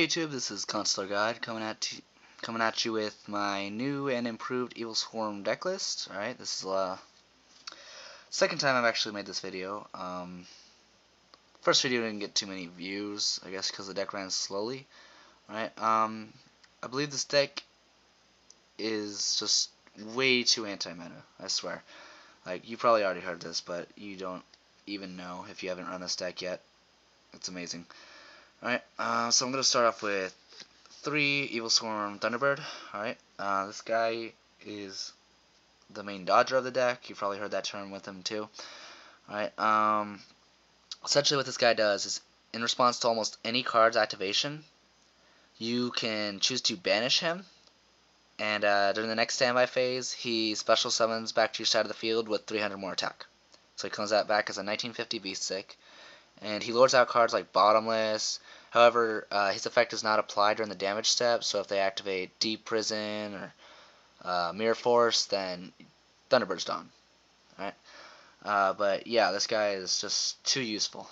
Hey YouTube, this is Consular Guide coming at you with my new and improved Evilswarm deck list. Alright, this is the second time I've actually made this video. First video didn't get too many views, I guess because the deck ran slowly. Alright, I believe this deck is just way too anti-meta, I swear. Like, you probably already heard this, but you don't even know if you haven't run this deck yet. It's amazing. Alright, so I'm going to start off with 3 Evilswarm Thunderbird. Alright, this guy is the main dodger of the deck. You've probably heard that term with him too. Alright, essentially what this guy does is, in response to almost any card's activation, you can choose to banish him, and during the next standby phase, he special summons back to your side of the field with 300 more attack. So he comes out back as a 1950 Beast Sick. And he lures out cards like Bottomless. However, his effect is not applied during the damage step, so if they activate Deep Prison or Mirror Force, then Thunderbird's done. Alright? But yeah, this guy is just too useful.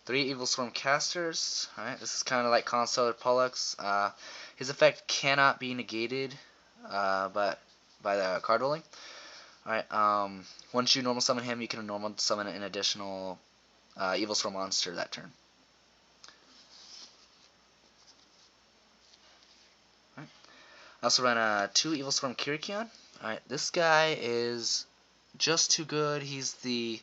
3 Evilswarm Casters. Alright, this is kind of like Constellar Pollux. His effect cannot be negated by the card rolling. Alright, once you normal summon him, you can normal summon an additional Evilswarm monster that turn. Alright. I also run 2 Evilswarm Kirikion. Alright, this guy is just too good. He's the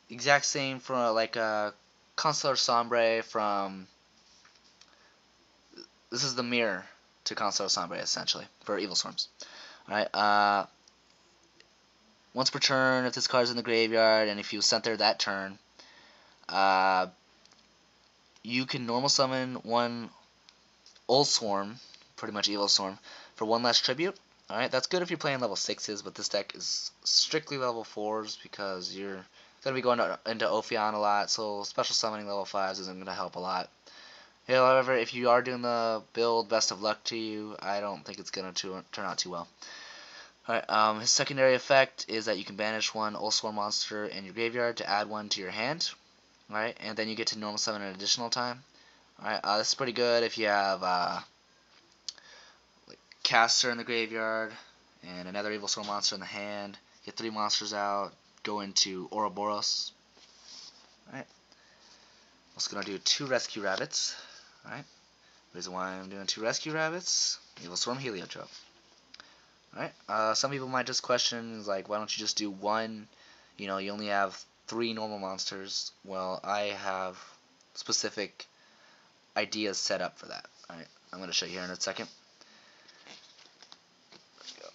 exact same for like a Constellar Sombre from... This is the mirror to Constellar Sombre, essentially, for Evilswarms. Alright, once per turn, if this card's in the graveyard, and if you sent there that turn, you can normal summon 1 Evilswarm, pretty much Evilswarm, for 1 less tribute. Alright, that's good if you're playing level 6s, but this deck is strictly level 4s because you're going to be going into Ophion a lot, so special summoning level 5s isn't going to help a lot. However, if you are doing the build, best of luck to you. I don't think it's going to turn out too well. Alright, his secondary effect is that you can banish 1 Evilswarm monster in your graveyard to add 1 to your hand. Alright, and then you get to normal summon an additional time. Alright, this is pretty good if you have like Caster in the graveyard and another Evilswarm monster in the hand. Get 3 monsters out, go into Ouroboros. Alright, also gonna do 2 Rescue Rabbits. Alright, reason why I'm doing 2 Rescue Rabbits, Evilswarm Heliotrope. Alright, some people might just question, like, why don't you just do 1? You know, you only have 3 normal monsters. Well, I have specific ideas set up for that. Alright, I'm going to show you here in a second. Let's go.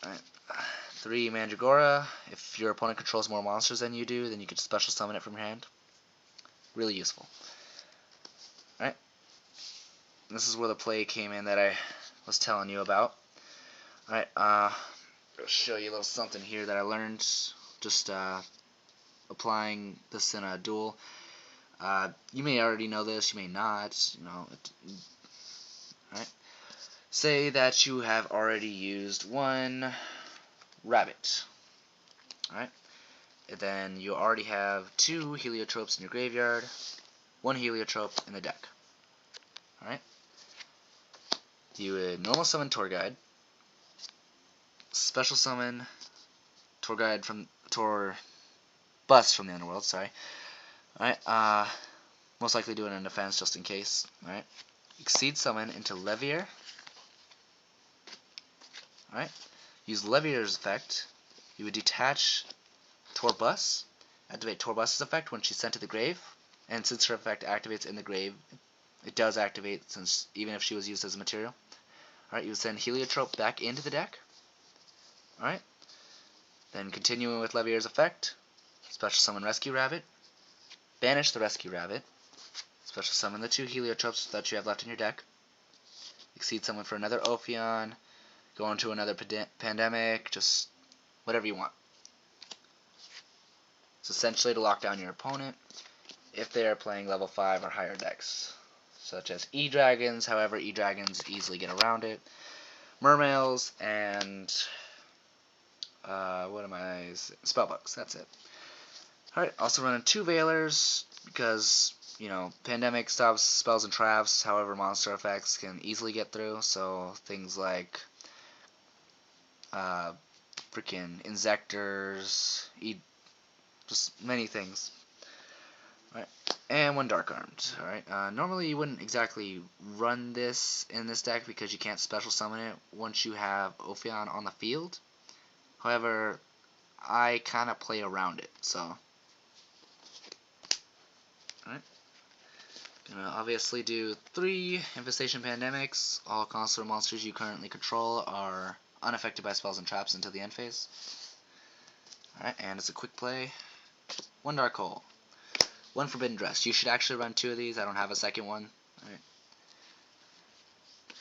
Alright, 3 Mandragora. If your opponent controls more monsters than you do, then you could special summon it from your hand. Really useful. Alright, this is where the play came in that I was telling you about. Alright, I'll show you a little something here that I learned just applying this in a duel. You may already know this, you may not, you know. Alright, say that you have already used 1 rabbit. Alright, and then you already have 2 heliotropes in your graveyard, 1 heliotrope in the deck. Alright, you would normal summon Tour Guide, special summon Tour Guide from Bust from the Underworld, sorry. Alright, most likely do it in defense just in case. Alright, Exceed summon into Levier. Alright, use Levier's effect. You would detach Torbus, activate Torbus's effect when she's sent to the grave, and since her effect activates in the grave, it does activate since even if she was used as a material. Alright, you would send Heliotrope back into the deck. Alright, then continuing with Levier's effect, special summon Rescue Rabbit, banish the Rescue Rabbit, special summon the 2 Heliotropes that you have left in your deck, Exceed summon for another Ophion, go into another Pandemic, just whatever you want. It's essentially to lock down your opponent if they are playing level 5 or higher decks, such as E-Dragons. However, E-Dragons easily get around it, Mermails, and what am I? Spellbooks, that's it. Alright, also running 2 Veilers, because Pandemic stops spells and traps, however monster effects can easily get through, so things like freaking insectors, just many things. Alright, and one dark armed. Alright, normally you wouldn't exactly run this in this deck because you can't special summon it once you have Ophion on the field. However, I kind of play around it, so. Alright. Gonna obviously do 3 Infestation Pandemics. All consort monsters you currently control are unaffected by spells and traps until the end phase. Alright, and it's a quick play. 1 Dark Hole. 1 Forbidden Dress. You should actually run 2 of these. I don't have a second one. Alright.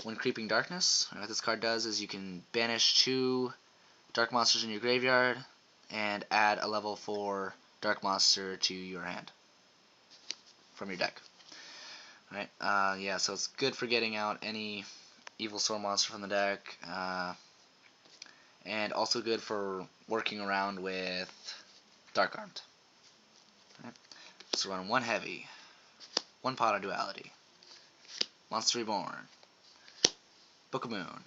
1 Creeping Darkness. Alright, what this card does is you can banish 2 dark monsters in your graveyard and add a level 4 dark monster to your hand from your deck. Alright, yeah, so it's good for getting out any Evilswarm monster from the deck, and also good for working around with Dark Armed. Alright, so run 1 Heavy, 1 Pot of Duality, Monster Reborn, Book of Moon,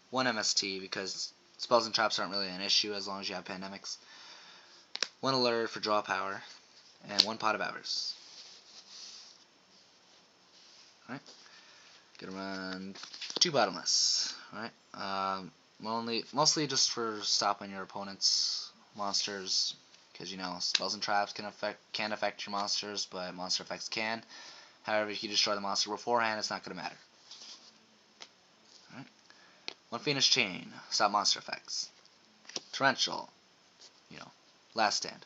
1 MST because spells and traps aren't really an issue as long as you have pandemics, 1 Alert for draw power, and 1 Pot of Avarice. Alright, gonna run 2 Bottomless. Alright, mostly just for stopping your opponent's monsters, because spells and traps can't affect your monsters, but monster effects can. However, if you destroy the monster beforehand, it's not gonna matter. Alright, 1 Phoenix Chain, stop monster effects. Torrential, Last Stand.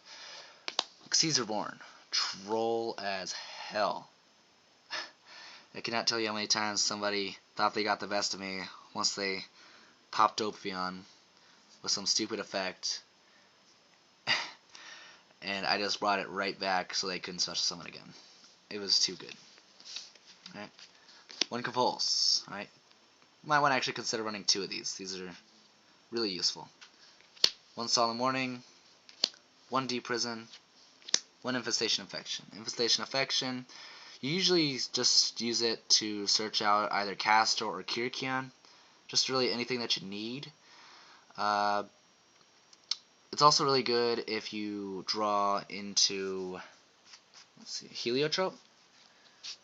Caesar Born, troll as hell. I cannot tell you how many times somebody thought they got the best of me once they popped Ophion with some stupid effect, and I just brought it right back so they couldn't special summon again. It was too good. Alright, 1 Compulse. Alright, might want to actually consider running 2 of these. These are really useful. 1 Solemn Warning, 1 Deep Prison, 1 Infestation Infection. Infestation Infection, you usually just use it to search out either Castor or Kirkion, just really anything that you need. It's also really good if you draw into, Heliotrope.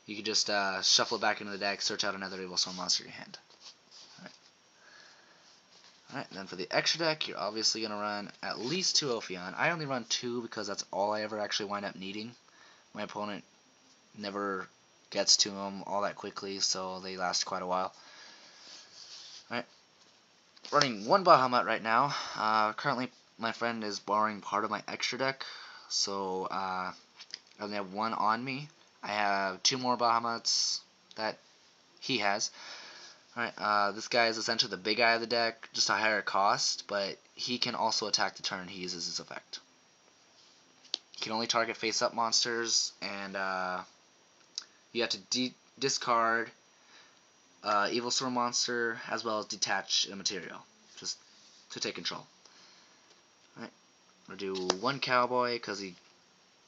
You can just shuffle it back into the deck, search out another Evilswarm monster in your hand. Alright, then for the extra deck, you're obviously going to run at least 2 Ophion. I only run 2 because that's all I ever actually wind up needing. My opponent never gets to them all that quickly, so they last quite a while. Alright, running 1 Bahamut right now. Currently, my friend is borrowing part of my extra deck, so I only have 1 on me. I have 2 more Bahamuts that he has. Alright, this guy is essentially the big guy of the deck, just a higher cost, but he can also attack the turn he uses his effect. He can only target face-up monsters, and you have to discard Evilswarm monster as well as detach a material, just to take control. Alright, we'll do 1 Cowboy because he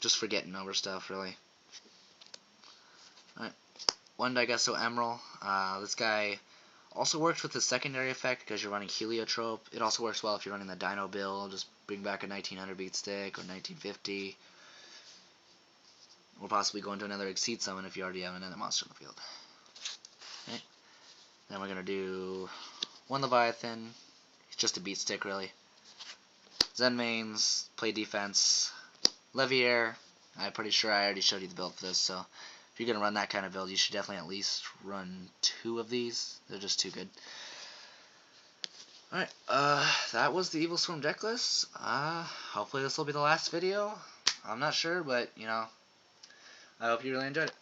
just for getting over stuff, really. Alright, 1 Digesto Emerald. This guy also works with the secondary effect because you're running Heliotrope. It also works well if you're running the Dino build. Just bring back a 1900 beat stick or 1950. Or possibly go into another Exceed Summon if you already have another monster in the field. Okay. Then we're going to do 1 Leviathan. It's just a beat stick, really. Zen mains, play defense. Leviair. I'm pretty sure I already showed you the build for this, so if you're going to run that kind of build, you should definitely at least run 2 of these. They're just too good. Alright, that was the Evilswarm deck list. Hopefully this will be the last video. I'm not sure, but, I hope you really enjoyed it.